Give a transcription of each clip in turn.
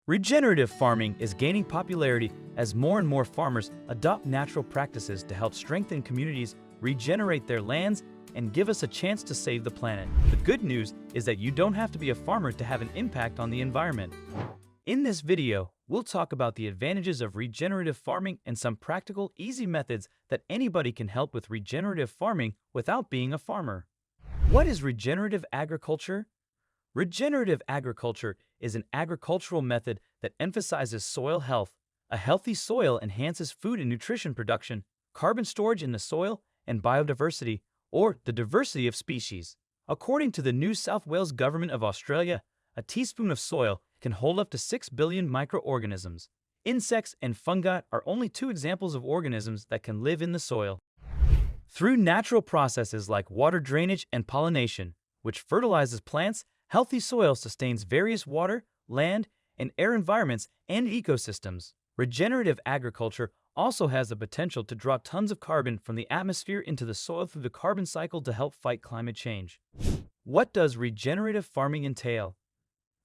Regenerative farming is gaining popularity as more and more farmers adopt natural practices to help strengthen communities, regenerate their lands, and give us a chance to save the planet. The good news is that you don't have to be a farmer to have an impact on the environment. In this video, we'll talk about the advantages of regenerative farming and some practical, easy methods that anybody can help with regenerative farming without being a farmer. What is regenerative agriculture? Regenerative agriculture is an agricultural method that emphasizes soil health. A healthy soil enhances food and nutrition production, carbon storage in the soil, and biodiversity, or the diversity of species. According to the New South Wales Government of Australia, a teaspoon of soil can hold up to 6 billion microorganisms. Insects and fungi are only two examples of organisms that can live in the soil. Through natural processes like water drainage and pollination, which fertilizes plants, healthy soil sustains various water, land, and air environments and ecosystems. Regenerative agriculture also has the potential to draw tons of carbon from the atmosphere into the soil through the carbon cycle to help fight climate change. What does regenerative farming entail?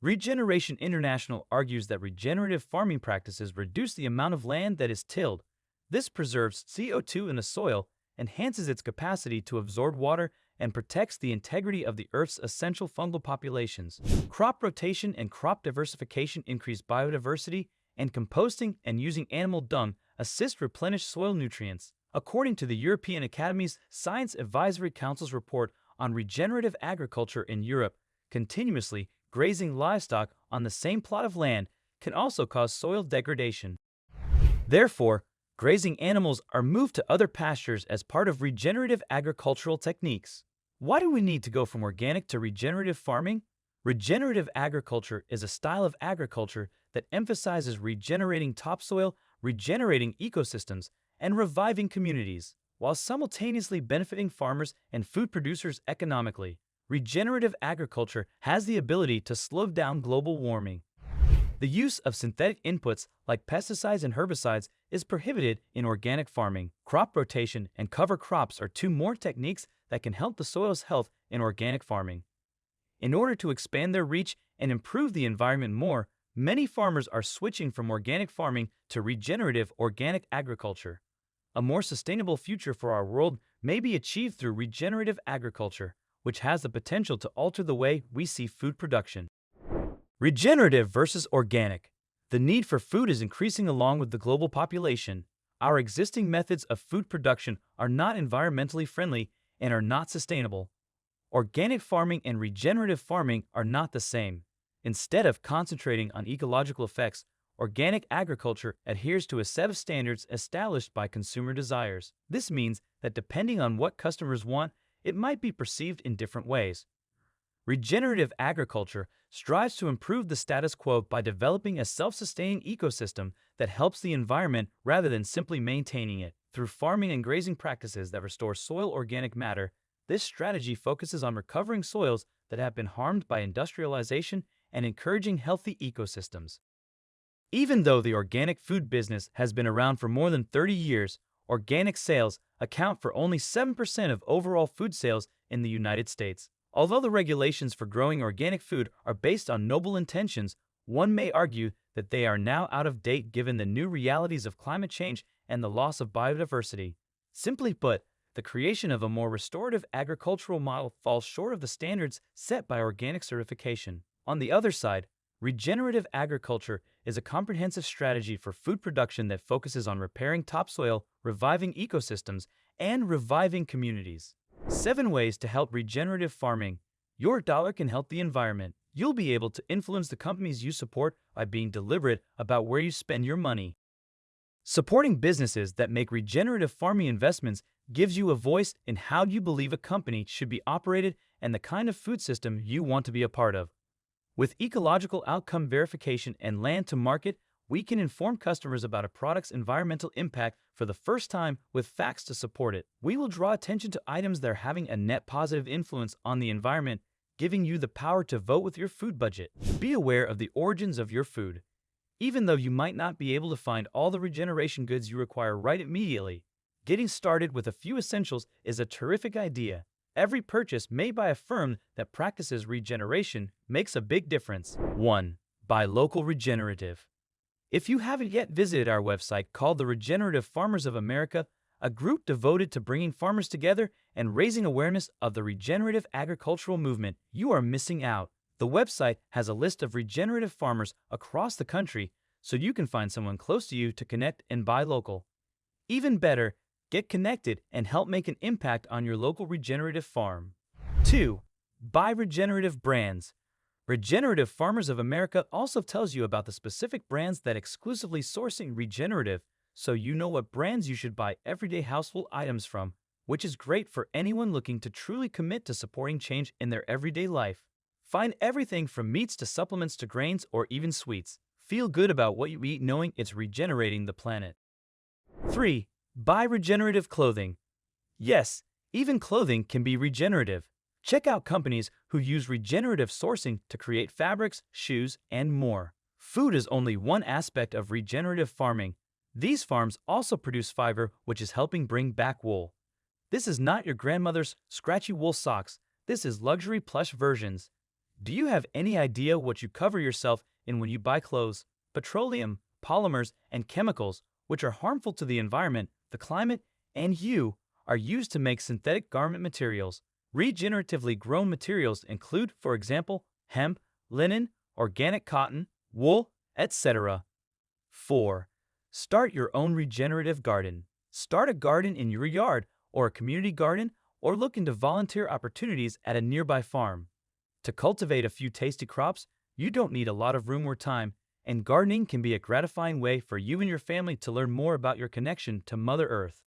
Regeneration International argues that regenerative farming practices reduce the amount of land that is tilled. This preserves CO2 in the soil, enhances its capacity to absorb water, and protects the integrity of the Earth's essential fungal populations. Crop rotation and crop diversification increase biodiversity, and composting and using animal dung assist replenish soil nutrients. According to the European Academy's Science Advisory Council's report on regenerative agriculture in Europe, continuously grazing livestock on the same plot of land can also cause soil degradation. Therefore, grazing animals are moved to other pastures as part of regenerative agricultural techniques. Why do we need to go from organic to regenerative farming? Regenerative agriculture is a style of agriculture that emphasizes regenerating topsoil, regenerating ecosystems, and reviving communities, while simultaneously benefiting farmers and food producers economically. Regenerative agriculture has the ability to slow down global warming. The use of synthetic inputs like pesticides and herbicides is prohibited in organic farming. Crop rotation and cover crops are two more techniques that can help the soil's health in organic farming. In order to expand their reach and improve the environment more, many farmers are switching from organic farming to regenerative organic agriculture. A more sustainable future for our world may be achieved through regenerative agriculture, which has the potential to alter the way we see food production. Regenerative versus organic. The need for food is increasing along with the global population. Our existing methods of food production are not environmentally friendly and are not sustainable. Organic farming and regenerative farming are not the same. Instead of concentrating on ecological effects, organic agriculture adheres to a set of standards established by consumer desires. This means that depending on what customers want, it might be perceived in different ways. Regenerative agriculture strives to improve the status quo by developing a self-sustaining ecosystem that helps the environment rather than simply maintaining it. Through farming and grazing practices that restore soil organic matter, this strategy focuses on recovering soils that have been harmed by industrialization and encouraging healthy ecosystems. Even though the organic food business has been around for more than 30 years, organic sales account for only 7% of overall food sales in the United States. Although the regulations for growing organic food are based on noble intentions, one may argue that they are now out of date given the new realities of climate change and the loss of biodiversity. Simply put, the creation of a more restorative agricultural model falls short of the standards set by organic certification. On the other side, regenerative agriculture is a comprehensive strategy for food production that focuses on repairing topsoil, reviving ecosystems, and reviving communities. 7 ways to help regenerative farming. Your dollar can help the environment. You'll be able to influence the companies you support by being deliberate about where you spend your money. Supporting businesses that make regenerative farming investments gives you a voice in how you believe a company should be operated and the kind of food system you want to be a part of. With ecological outcome verification and land to market, we can inform customers about a product's environmental impact for the first time with facts to support it. We will draw attention to items that are having a net positive influence on the environment, giving you the power to vote with your food budget. Be aware of the origins of your food. Even though you might not be able to find all the regeneration goods you require right immediately, getting started with a few essentials is a terrific idea. Every purchase made by a firm that practices regeneration makes a big difference. 1. Buy local. Regenerative. If you haven't yet visited our website called the Regenerative Farmers of America, a group devoted to bringing farmers together and raising awareness of the regenerative agricultural movement, you are missing out. The website has a list of regenerative farmers across the country, so you can find someone close to you to connect and buy local. Even better, get connected and help make an impact on your local regenerative farm. 2. Buy regenerative brands. Regenerative Farmers of America also tells you about the specific brands that exclusively sourcing regenerative, so you know what brands you should buy everyday household items from, which is great for anyone looking to truly commit to supporting change in their everyday life. Find everything from meats to supplements to grains or even sweets. Feel good about what you eat knowing it's regenerating the planet. 3. Buy regenerative clothing. Yes, even clothing can be regenerative. Check out companies who use regenerative sourcing to create fabrics, shoes, and more. Food is only one aspect of regenerative farming. These farms also produce fiber, which is helping bring back wool. This is not your grandmother's scratchy wool socks. This is luxury plush versions. Do you have any idea what you cover yourself in when you buy clothes? Petroleum, polymers, and chemicals, which are harmful to the environment, the climate, and you, are used to make synthetic garment materials. Regeneratively grown materials include, for example, hemp, linen, organic cotton, wool, etc. 4. Start your own regenerative garden. Start a garden in your yard or a community garden, or look into volunteer opportunities at a nearby farm. To cultivate a few tasty crops, you don't need a lot of room or time, and gardening can be a gratifying way for you and your family to learn more about your connection to Mother Earth.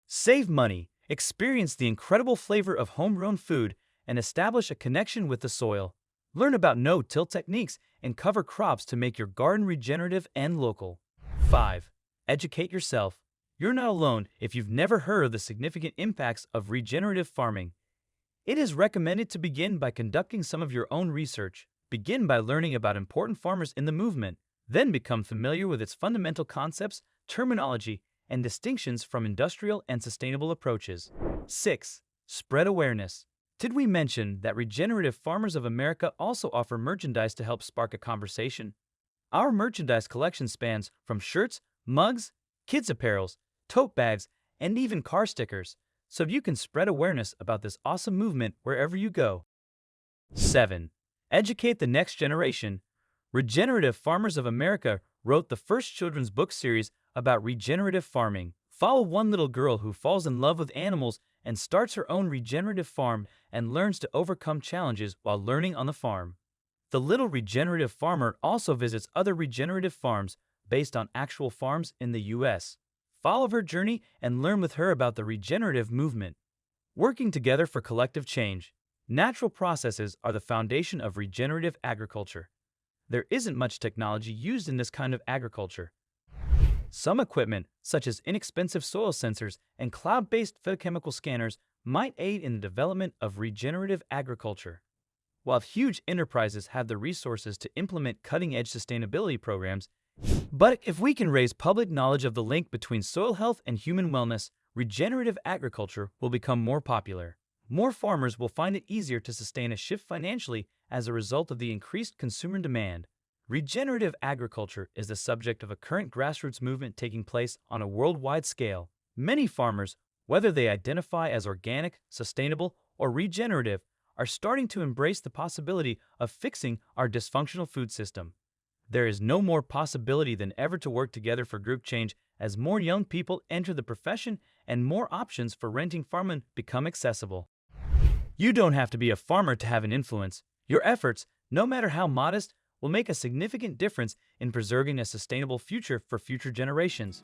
Save money. Experience the incredible flavor of homegrown food and establish a connection with the soil. Learn about no-till techniques and cover crops to make your garden regenerative and local. 5. Educate yourself. You're not alone if you've never heard of the significant impacts of regenerative farming. It is recommended to begin by conducting some of your own research. Begin by learning about important farmers in the movement, then become familiar with its fundamental concepts, terminology, and distinctions from industrial and sustainable approaches. 6. Spread awareness. Did we mention that Regenerative Farmers of America also offer merchandise to help spark a conversation? Our merchandise collection spans from shirts, mugs, kids' apparels, tote bags, and even car stickers, so you can spread awareness about this awesome movement wherever you go. 7. Educate the next generation. Regenerative Farmers of America wrote the first children's book series about regenerative farming. Follow one little girl who falls in love with animals and starts her own regenerative farm and learns to overcome challenges while learning on the farm. The little regenerative farmer also visits other regenerative farms based on actual farms in the U.S. Follow her journey and learn with her about the regenerative movement. Working together for collective change. Natural processes are the foundation of regenerative agriculture. There isn't much technology used in this kind of agriculture. Some equipment, such as inexpensive soil sensors and cloud-based phytochemical scanners, might aid in the development of regenerative agriculture. While huge enterprises have the resources to implement cutting-edge sustainability programs, but if we can raise public knowledge of the link between soil health and human wellness, regenerative agriculture will become more popular. More farmers will find it easier to sustain a shift financially as a result of the increased consumer demand. Regenerative agriculture is the subject of a current grassroots movement taking place on a worldwide scale. Many farmers, whether they identify as organic, sustainable, or regenerative, are starting to embrace the possibility of fixing our dysfunctional food system. There is no more possibility than ever to work together for group change as more young people enter the profession and more options for renting farmland become accessible. You don't have to be a farmer to have an influence. Your efforts, no matter how modest, will make a significant difference in preserving a sustainable future for future generations.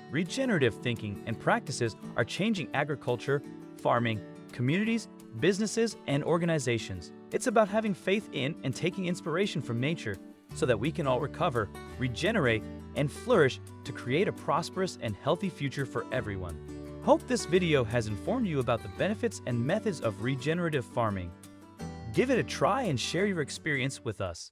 Regenerative thinking and practices are changing agriculture, farming, communities, businesses, and organizations. It's about having faith in and taking inspiration from nature so that we can all recover, regenerate, and flourish to create a prosperous and healthy future for everyone. Hope this video has informed you about the benefits and methods of regenerative farming. Give it a try and share your experience with us.